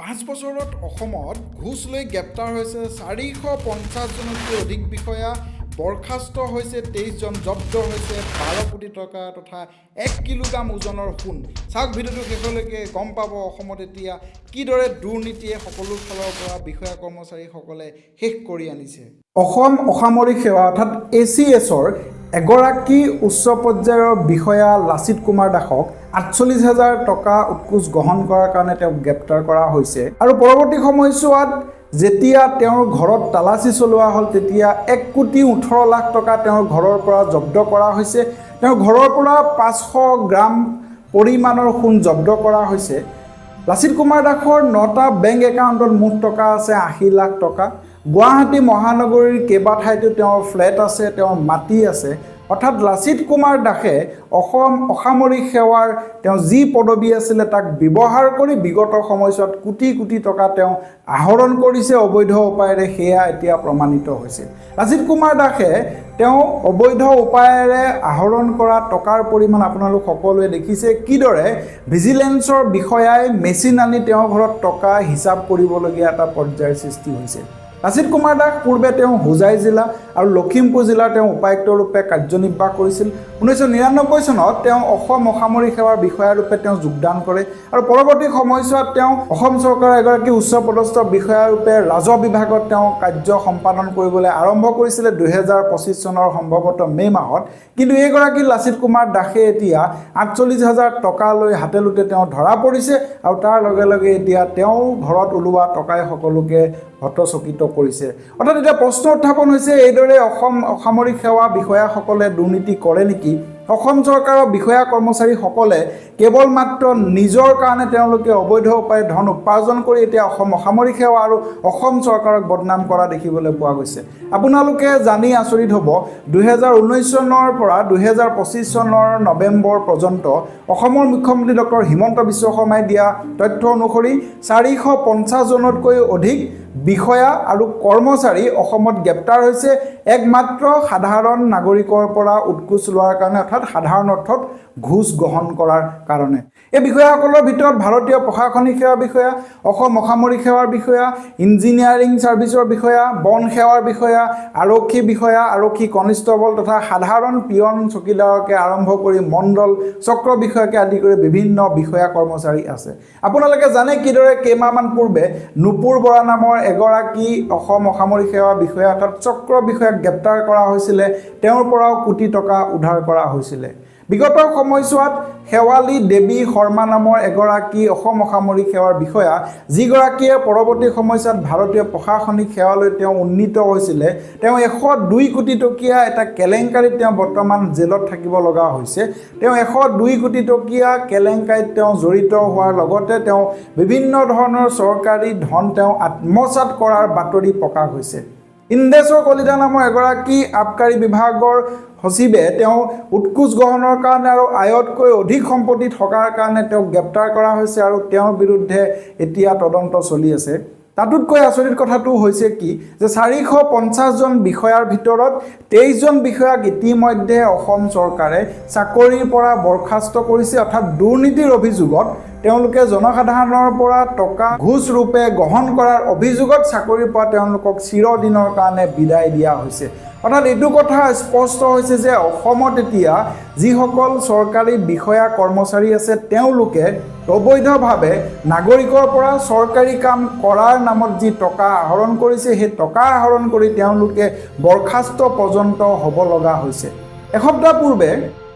5 বছৰত অসমত ঘুষ লৈ গ্ৰেপ্তাৰ হৈছে 450 জনতকৈ অধিক বিষয়া বৰখাস্ত হৈছে 23 জন জব্দ হৈছে 12 কোটি টকা তথা 1 কিলোগ্ৰাম ওজনৰ সোণ চাওক ভিডিঅটো শেষলৈকে গম পাব অসমত এতিয়া কিদৰে দুৰ্নীতিয়ে সকলো ফালৰ পৰা বিষয়া কৰ্মচাৰীসকলে শেষ কৰি আনিছে অসম অসামৰিক সেৱা অৰ্থাৎ ACSৰ এগৰাকী উচ্চ পৰ্যায়ৰ বিষয়া লাচিত কুমাৰ দাসক ৪৮,০০০ টকা উৎকোচ গ্ৰহণ কৰাৰ কাৰণে তেওঁক গ্ৰেপ্তাৰ কৰা হৈছে আৰু পৰৱৰ্তী সময়ছোৱাত যেতিয়া তেওঁৰ ঘৰত তালাচী চলোৱা হ'ল তেতিয়া 1,18,00,০০০ টকা তেওঁৰ ঘৰৰ পৰা জব্দ কৰা হৈছে তেওঁৰ ঘৰৰ পৰা 500 গ্ৰাম পৰিমাণৰ সোণ জব্দ কৰা হৈছে লাচিত কুমাৰ দাসৰ 9টা বেংক একাউণ্টত মুঠ টকা আছে 80 লাখ টকা গুৱাহাটী মহানগৰীৰ কেইবাঠাইতো তেওঁৰ ফ্লেট আছে তেওঁৰ মাটি আছে অৰ্থাৎ লাচিত কুমাৰ দাসে অসম অসামৰিক সেৱাৰ তেওঁ যি পদবী আছিল তাক ব্যৱহাৰ কৰি বিগত সময়ছোৱাত কোটি কোটি টকা তেওঁ আহৰণ কৰিছে অবৈধ উপায়েৰে সেয়া এতিয়া প্ৰমাণিত হৈছে লাচিত কুমাৰ দাসে তেওঁ অবৈধ উপায়েৰে আহৰণ কৰা টকাৰ পৰিমাণ আপোনালোক সকলোৱে দেখিছে কিদৰে ভিজিলেন্সৰ বিষয়াই মেচিন আনি তেওঁৰ ঘৰত টকা হিচাপ কৰিবলগীয়া এটা পৰ্যায়ৰ সৃষ্টি হৈছে লাচিত কুমাৰ দাস পূৰ্বে তেওঁ হোজাই জিলা আৰু লখিমপুৰ জিলাৰ তেওঁ উপায়ুক্ত ৰূপে কাৰ্যনিৰ্বাহ কৰিছিল 1999 চনত তেওঁ অসম অসামৰিক সেৱাৰ বিষয়া ৰূপে তেওঁ যোগদান কৰে আৰু পৰৱৰ্তী সময়ছোৱাত তেওঁ অসম চৰকাৰৰ এগৰাকী উচ্চপদস্থ বিষয়া ৰূপে ৰাজহ বিভাগত তেওঁ কাৰ্য সম্পাদন কৰিবলৈ আৰম্ভ কৰিছিল 2025 চনৰ সম্ভৱতঃ মে মাহত কিন্তু এইগৰাকী লাচিত কুমাৰ দাসে এতিয়া ৪৮,০০০ টকা লৈ হাতেলুতে তেওঁ ধৰা পৰিছে আৰু তাৰ লগে লগে এতিয়া তেওঁ ঘৰত ওলোৱা টকাই সকলোকে হতচকিত কৰিছে অৰ্থাৎ এটা প্ৰশ্ন উত্থাপন হৈছে এইদৰে অসম অসামৰিক সেৱা বিষয়াসকলে দুৰ্নীতি কৰে নেকি অসম চৰকাৰৰ বিষয়া কৰ্মচাৰীসকলে কেৱল মাত্ৰ নিজৰ কাৰণে তেওঁলোকে অবৈধ উপায়েৰে ধন উপাৰ্জন কৰি এতিয়া অসম অসামৰিক সেৱা আৰু অসম চৰকাৰক বদনাম কৰা দেখিবলৈ পোৱা গৈছে আপোনালোকে জানি আচৰিত হ'ব 2019 চনৰ পৰা 2025 চনৰ নৱেম্বৰ পৰ্যন্ত অসমৰ মুখ্যমন্ত্ৰী ডক্টৰ হিমন্ত বিশ্ব শৰ্মাই দিয়া তথ্য অনুসৰি 450 জনতকৈ অধিক বিষয়া আৰু কৰ্মচাৰী অসমত গ্ৰেপ্তাৰ হৈছে একমাত্ৰ সাধাৰণ নাগৰিকৰ পৰা উৎকোচ লোৱাৰ কাৰণে অৰ্থাৎ সাধাৰণ অৰ্থত ঘুষ গ্ৰহণ কৰাৰ কাৰণে এই বিষয়াসকলৰ ভিতৰত ভাৰতীয় প্ৰশাসনিক সেৱা বিষয়া অসম অসামৰিক সেৱাৰ বিষয়া ইঞ্জিনিয়াৰিং সাৰ্ভিসৰ বিষয়া বন সেৱাৰ বিষয়া আৰক্ষী কনিষ্টবল তথা সাধাৰণ পিয়ন চকীদাৰকে আৰম্ভ কৰি মণ্ডল চক্ৰ বিষয়াকে আদি কৰি বিভিন্ন বিষয়া কৰ্মচাৰী আছে আপোনালোকে জানে কিদৰে কেইমাহমান পূৰ্বে নুপুৰ বৰা নামৰ এগৰাকী অসম অসামৰিক সেৱা বিষয়া অৰ্থাৎ চক্ৰ বিষয়াক গ্ৰেপ্তাৰ কৰা হৈছিল তেওঁৰ পৰাও কোটি টকা উদ্ধাৰ কৰা হৈছিল বিগত সময়ছোৱাত শেৱালী দেৱী শৰ্মা নামৰ এগৰাকী অসম অসামৰিক সেৱাৰ বিষয়া যিগৰাকীয়ে পৰৱৰ্তী সময়ছোৱাত ভাৰতীয় প্ৰশাসনিক সেৱালৈ তেওঁ উন্নীত হৈছিল তেওঁ 102 কোটি টকীয়া এটা কেলেংকাৰীত তেওঁ বৰ্তমান জেলত থাকিব লগা হৈছে তেওঁ 102 কোটি টকীয়া কেলেংকাৰীত তেওঁ জড়িত হোৱাৰ লগতে তেওঁ বিভিন্ন ধৰণৰ চৰকাৰী ধন তেওঁ আত্মসাৎ কৰাৰ বাতৰি প্ৰকাশ হৈছে ইন্দেশ্বৰ কলিতা নামৰ এগৰাকী আবকাৰী বিভাগৰ সচিবে তেওঁ উৎকোচ গ্ৰহণৰ কাৰণে আৰু আয়তকৈ অধিক সম্পত্তি থকাৰ কাৰণে তেওঁক গ্ৰেপ্তাৰ কৰা হৈছে আৰু তেওঁৰ বিৰুদ্ধে এতিয়া তদন্ত চলি আছে তাতোতকৈ আচৰিত কথাটো হৈছে কি যে 450 জন বিষয়াৰ ভিতৰত 23 জন বিষয়াক ইতিমধ্যে অসম চৰকাৰে চাকৰিৰ পৰা বৰখাস্ত কৰিছে অৰ্থাৎ দুৰ্নীতিৰ অভিযোগত তেওঁলোকে জনসাধাৰণৰ পৰা টকা ঘুষ ৰূপে গ্ৰহণ কৰাৰ অভিযোগত চাকৰিৰ পৰা তেওঁলোকক চিৰদিনৰ কাৰণে বিদায় দিয়া হৈছে অৰ্থাৎ এইটো কথা স্পষ্ট হৈছে যে অসমত এতিয়া যিসকল চৰকাৰী বিষয়া কৰ্মচাৰী আছে তেওঁলোকে অবৈধভাৱে নাগৰিকৰ পৰা চৰকাৰী কাম কৰাৰ নামত যি টকা আহৰণ কৰিছে সেই টকা আহৰণ কৰি তেওঁলোকে বৰখাস্ত পৰ্যন্ত হ'ব লগা হৈছে এসপ্তাহ পূৰ্বে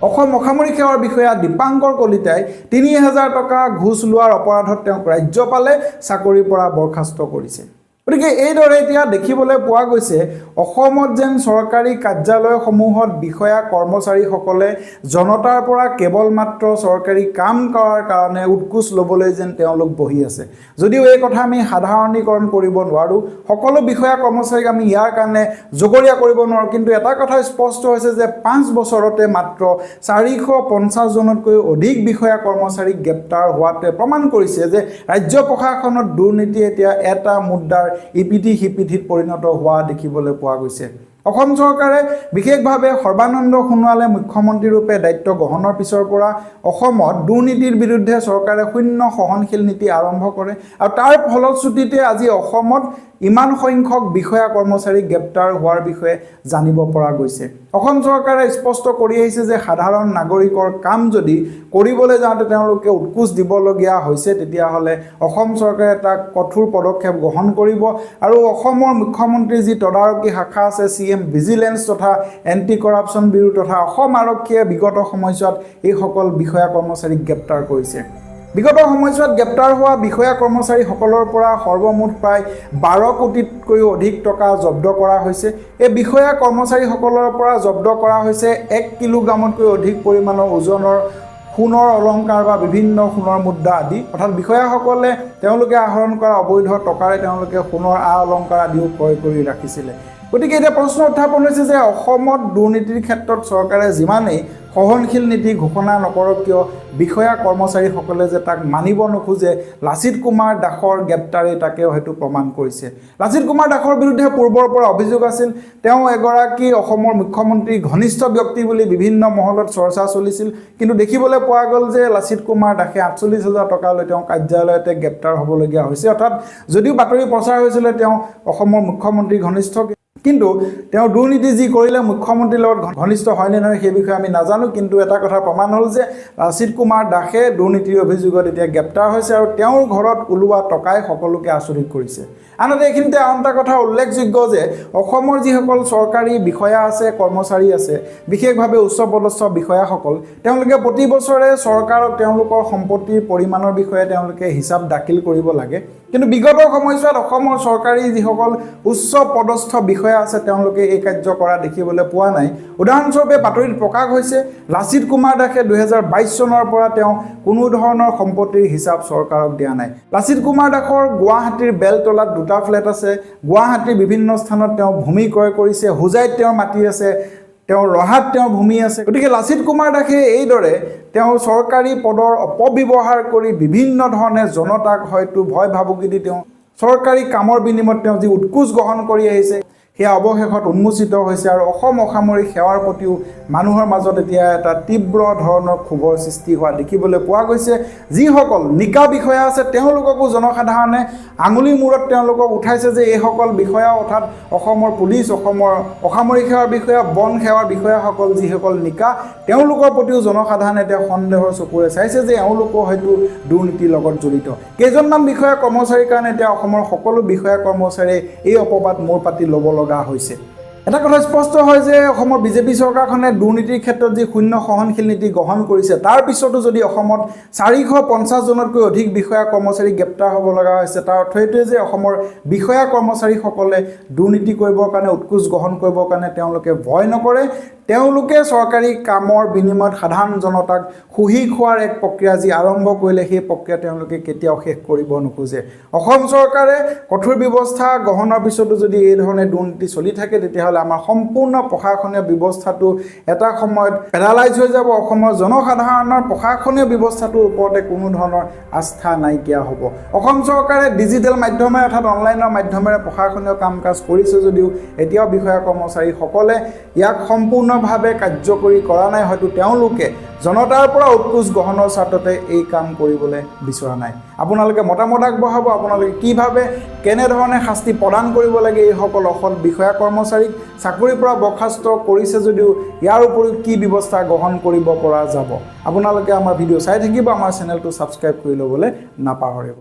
অসম অসামৰিক সেৱাৰ বিষয়া দীপাংকৰ কলিতাই ৩,০০০ টকা ঘুষ লোৱাৰ অপৰাধত তেওঁক ৰাজ্যপালে চাকৰিৰ পৰা বৰখাস্ত কৰিছে গতিকে এইদৰে এতিয়া দেখিবলৈ পোৱা গৈছে অসমত যেন চৰকাৰী কাৰ্যালয়সমূহত বিষয়া কৰ্মচাৰীসকলে জনতাৰ পৰা কেৱল মাত্ৰ চৰকাৰী কাম কৰাৰ কাৰণে উৎকোচ ল'বলৈ যেন তেওঁলোক বহি আছে যদিও এই কথা আমি সাধাৰণীকৰণ কৰিব নোৱাৰোঁ সকলো বিষয়া কৰ্মচাৰীক আমি ইয়াৰ কাৰণে জগৰীয়া কৰিব নোৱাৰোঁ কিন্তু এটা কথা স্পষ্ট হৈছে যে 5 বছৰতে মাত্ৰ 450 জনতকৈ অধিক বিষয়া কৰ্মচাৰীক গ্ৰেপ্তাৰ হোৱাতে প্ৰমাণ কৰিছে যে ৰাজ্য প্ৰশাসনত দুৰ্নীতি এতিয়া এটা মুদ্ৰাৰ ইপিঠি সিপিঠিত পৰিণত হোৱা দেখিবলৈ পোৱা গৈছে অসম চৰকাৰে বিশেষভাৱে সৰ্বানন্দ সোণোৱালে মুখ্যমন্ত্ৰী ৰূপে দায়িত্ব গ্ৰহণৰ পিছৰ পৰা অসমত দুৰ্নীতিৰ বিৰুদ্ধে চৰকাৰে শূন্য সহনশীল নীতি আৰম্ভ কৰে আৰু তাৰ ফলশ্ৰুতিতে আজি অসমত ইমান সংখ্যক বিষয়া কৰ্মচাৰী গ্ৰেপ্তাৰ হোৱাৰ বিষয়ে জানিব পৰা গৈছে অসম চৰকাৰে স্পষ্ট কৰি আহিছে যে সাধাৰণ নাগৰিকৰ কাম যদি কৰিবলৈ যাওঁতে তেওঁলোকে উৎকোচ দিবলগীয়া হৈছে তেতিয়াহ'লে অসম চৰকাৰে এটা কঠোৰ পদক্ষেপ গ্ৰহণ কৰিব আৰু অসমৰ মুখ্যমন্ত্ৰী যি তদাৰকী শাখা আছে CM ভিজিলেন্স তথা এন্টি কৰাপশ্যন ব্যুৰো তথা অসম আৰক্ষীয়ে বিগত সময়ছোৱাত এইসকল বিষয়া কৰ্মচাৰীক গ্ৰেপ্তাৰ কৰিছে বিগত সময়ছোৱাত গ্ৰেপ্তাৰ হোৱা বিষয়া কৰ্মচাৰীসকলৰ পৰা সৰ্বমুঠ প্ৰায় 12 কোটিতকৈও অধিক টকা জব্দ কৰা হৈছে এই বিষয়া কৰ্মচাৰীসকলৰ পৰা জব্দ কৰা হৈছে 1 কিলোগ্ৰামতকৈ অধিক পৰিমাণৰ ওজনৰ সোণৰ অলংকাৰ বা বিভিন্ন সোণৰ মুদ্ৰা আদি অৰ্থাৎ বিষয়াসকলে তেওঁলোকে আহৰণ কৰা অবৈধ টকাৰে তেওঁলোকে সোণৰ অলংকাৰ আদিও ক্ৰয় কৰি ৰাখিছিলে গতিকে এটা প্ৰশ্ন উত্থাপন হৈছে যে অসমত দুৰ্নীতিৰ ক্ষেত্ৰত চৰকাৰে যিমানেই সহনশীল নীতি ঘোষণা নকৰক কিয় বিষয়া কৰ্মচাৰীসকলে যে তাক মানিব নোখোজে লাচিত কুমাৰ দাসৰ গ্ৰেপ্তাৰে তাকে হয়তো প্ৰমাণ কৰিছে লাচিত কুমাৰ দাসৰ বিৰুদ্ধে পূৰ্বৰ পৰা অভিযোগ আছিল তেওঁ এগৰাকী অসমৰ মুখ্যমন্ত্ৰী ঘনিষ্ঠ ব্যক্তি বুলি বিভিন্ন মহলত চৰ্চা চলিছিল কিন্তু দেখিবলৈ পোৱা গ'ল যে লাচিত কুমাৰ দাসে ৪৮,০০০ টকা লৈ তেওঁ কাৰ্যালয়তে গ্ৰেপ্তাৰ হ'বলগীয়া হৈছে অৰ্থাৎ যদিও বাতৰি প্ৰচাৰ হৈছিল তেওঁ অসমৰ মুখ্যমন্ত্ৰী ঘনিষ্ঠ কিন্তু তেওঁ দুৰ্নীতি যি কৰিলে মুখ্যমন্ত্ৰীৰ লগত ঘনিষ্ঠ হয়নে নহয় সেই বিষয়ে আমি নাজানো কিন্তু এটা কথা প্ৰমাণ হ'ল যে লাচিত কুমাৰ দাসে দুৰ্নীতিৰ অভিযোগত এতিয়া গ্ৰেপ্তাৰ হৈছে আৰু তেওঁৰ ঘৰত ওলোৱা টকাই সকলোকে আচৰিত কৰিছে আনহাতে এইখিনিতে আন এটা কথা উল্লেখযোগ্য যে অসমৰ যিসকল চৰকাৰী বিষয়া আছে কৰ্মচাৰী আছে বিশেষভাৱে উচ্চপদস্থ বিষয়াসকল তেওঁলোকে প্ৰতি বছৰে চৰকাৰক তেওঁলোকৰ সম্পত্তিৰ পৰিমাণৰ বিষয়ে তেওঁলোকে হিচাপ দাখিল কৰিব লাগে কিন্তু বিগত সময়ছোৱাত অসমৰ চৰকাৰী যিসকল উচ্চ পদস্থ বিষয়া আছে তেওঁলোকে এই কাৰ্য কৰা দেখিবলৈ পোৱা নাই উদাহৰণস্বৰূপে বাতৰিত প্ৰকাশ হৈছে লাচিত কুমাৰ দাসে 2022 চনৰ পৰা তেওঁ কোনো ধৰণৰ সম্পত্তিৰ হিচাপ চৰকাৰক দিয়া নাই লাচিত কুমাৰ দাসৰ গুৱাহাটীৰ বেলতলাত দুটা ফ্লেট আছে গুৱাহাটীৰ বিভিন্ন স্থানত তেওঁ ভূমি ক্ৰয় কৰিছে হুজাইত তেওঁৰ মাটি আছে তেওঁৰ ৰহাত তেওঁৰ ভূমি আছে গতিকে লাচিত কুমাৰ দাসে এইদৰে তেওঁ চৰকাৰী পদৰ অপব্যৱহাৰ কৰি বিভিন্ন ধৰণে জনতাক হয়তো ভয় ভাবুকি দি তেওঁ চৰকাৰী কামৰ বিনিময়ত তেওঁ যি উৎকোচ গ্ৰহণ কৰি আহিছে সেয়া অৱশেষত উন্মোচিত হৈছে আৰু অসম অসামৰিক সেৱাৰ প্ৰতিও মানুহৰ মাজত এতিয়া এটা তীব্ৰ ধৰণৰ ক্ষোভৰ সৃষ্টি হোৱা দেখিবলৈ পোৱা গৈছে যিসকল নিকা বিষয়া আছে তেওঁলোককো জনসাধাৰণে আঙুলি মূৰত তেওঁলোকক উঠাইছে যে এইসকল বিষয়া অৰ্থাৎ অসমৰ পুলিচ অসমৰ অসামৰিক সেৱাৰ বিষয়া বন সেৱাৰ বিষয়াসকল যিসকল নিকা তেওঁলোকৰ প্ৰতিও জনসাধাৰণে এতিয়া সন্দেহৰ চকুৰে চাইছে যে এওঁলোকো হয়তো দুৰ্নীতিৰ লগত জড়িত কেইজনমান বিষয়া কৰ্মচাৰীৰ কাৰণে এতিয়া অসমৰ সকলো বিষয়া কৰ্মচাৰীয়ে এই অপবাদ মূৰ পাতি ল'ব লগা হৈছে এটা কথা স্পষ্ট হয় যে অসমৰ বিজেপি চৰকাৰখনে দুৰ্নীতিৰ ক্ষেত্ৰত যি শূন্য সহনশীল নীতি গ্ৰহণ কৰিছে তাৰ পিছতো যদি অসমত 450 জনতকৈ অধিক বিষয়া কৰ্মচাৰী গ্ৰেপ্তাৰ হ'ব লগা হৈছে তাৰ অৰ্থ এইটোৱে যে অসমৰ বিষয়া কৰ্মচাৰীসকলে দুৰ্নীতি কৰিবৰ কাৰণে উৎকোচ গ্ৰহণ কৰিবৰ কাৰণে তেওঁলোকে ভয় নকৰে তেওঁলোকে চৰকাৰী কামৰ বিনিময়ত সাধাৰণ জনতাক খুহি খোৱাৰ এক প্ৰক্ৰিয়া যি আৰম্ভ কৰিলে সেই প্ৰক্ৰিয়া তেওঁলোকে কেতিয়াও শেষ কৰিব নোখোজে অসম চৰকাৰে কঠোৰ ব্যৱস্থা গ্ৰহণৰ পিছতো যদি এই ধৰণে দুৰ্নীতি চলি থাকে তেতিয়াহ'লে আমাৰ সম্পূৰ্ণ প্ৰশাসনীয় ব্যৱস্থাটো এটা সময়ত পেৰালাইজ হৈ যাব অসমৰ জনসাধাৰণৰ প্ৰশাসনীয় ব্যৱস্থাটোৰ ওপৰতে কোনো ধৰণৰ আস্থা নাইকিয়া হ'ব অসম চৰকাৰে ডিজিটেল মাধ্যমেৰে অৰ্থাৎ অনলাইনৰ মাধ্যমেৰে প্ৰশাসনীয় কাম কাজ কৰিছে যদিও এতিয়াও বিষয়া কৰ্মচাৰীসকলে ইয়াক সম্পূৰ্ণভাৱে কাৰ্যকৰী কৰা নাই হয়তো তেওঁলোকে জনতাৰ পৰা উৎকোচ গ্ৰহণৰ স্বাৰ্থতে এই কাম কৰিবলৈ বিচৰা নাই আপোনালোকে মতামত আগবঢ়াব আপোনালোকে কিভাৱে কেনেধৰণে শাস্তি প্ৰদান কৰিব লাগে এইসকল অসৎ বিষয়া কৰ্মচাৰীক চাকৰিৰ পৰা বৰ্খাস্ত কৰিছে যদিও ইয়াৰ উপৰিও কি ব্যৱস্থা গ্ৰহণ কৰিব পৰা যাব আপোনালোকে আমাৰ ভিডিঅ' চাই থাকিব আমাৰ চেনেলটো ছাবস্ক্ৰাইব কৰি ল'বলৈ নাপাহৰিব